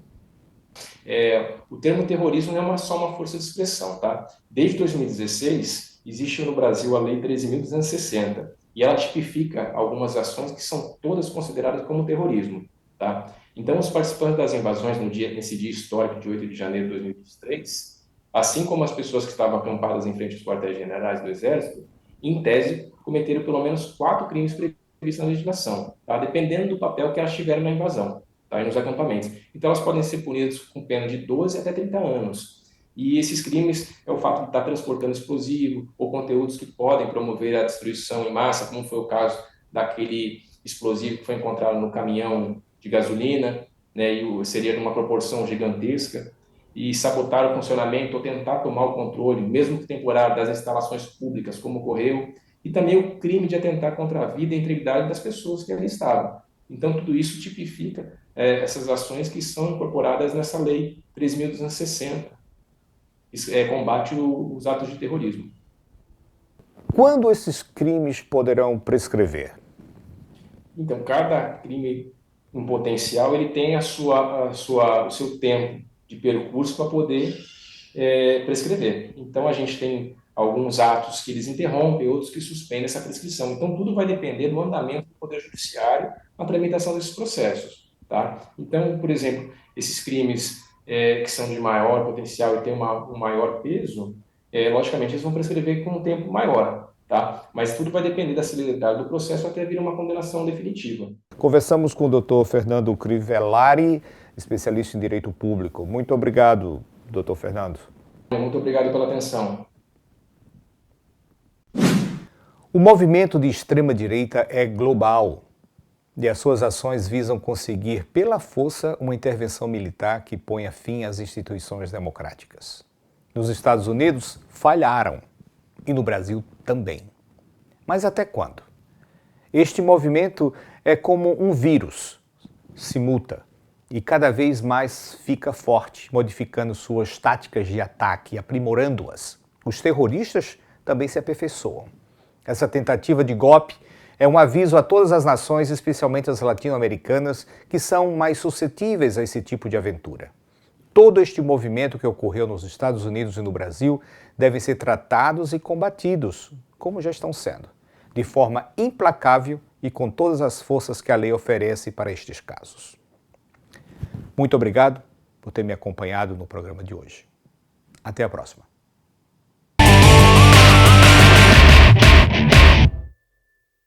O termo terrorismo não é só uma força de expressão, tá? Desde 2016, existe no Brasil a Lei 13.260, e ela tipifica algumas ações que são todas consideradas como terrorismo, tá? Então, os participantes das invasões nesse dia histórico de 8 de janeiro de 2023, assim como as pessoas que estavam acampadas em frente aos quartéis-generais do Exército, em tese, cometeram pelo menos 4 crimes previstos na legislação, tá? Dependendo do papel que elas tiveram na invasão. Tá, nos acampamentos. Então, elas podem ser punidas com pena de 12 até 30 anos. E esses crimes é o fato de estar transportando explosivo ou conteúdos que podem promover a destruição em massa, como foi o caso daquele explosivo que foi encontrado no caminhão de gasolina, né, e seria de uma proporção gigantesca, e sabotar o funcionamento ou tentar tomar o controle, mesmo que temporário, das instalações públicas, como ocorreu, e também o crime de atentar contra a vida e a integridade das pessoas que ali estavam. Então, tudo isso tipifica essas ações que são incorporadas nessa lei 3.260, combate os atos de terrorismo. Quando esses crimes poderão prescrever? Então, cada crime em potencial ele tem o seu tempo de percurso para poder prescrever. Então, a gente tem alguns atos que eles interrompem, outros que suspendem essa prescrição. Então, tudo vai depender do andamento do Poder Judiciário na tramitação desses processos. Tá? Então, por exemplo, esses crimes que são de maior potencial e têm um maior peso, logicamente eles vão prescrever com um tempo maior. Tá? Mas tudo vai depender da celeridade do processo até vir uma condenação definitiva. Conversamos com o Dr. Fernando Crivellari, especialista em Direito Público. Muito obrigado, Dr. Fernando. Muito obrigado pela atenção. O movimento de extrema-direita é global e as suas ações visam conseguir, pela força, uma intervenção militar que ponha fim às instituições democráticas. Nos Estados Unidos, falharam e no Brasil também. Mas até quando? Este movimento é como um vírus, se muta e cada vez mais fica forte, modificando suas táticas de ataque, aprimorando-as. Os terroristas também se aperfeiçoam. Essa tentativa de golpe é um aviso a todas as nações, especialmente as latino-americanas, que são mais suscetíveis a esse tipo de aventura. Todo este movimento que ocorreu nos Estados Unidos e no Brasil devem ser tratados e combatidos, como já estão sendo, de forma implacável e com todas as forças que a lei oferece para estes casos. Muito obrigado por ter me acompanhado no programa de hoje. Até a próxima.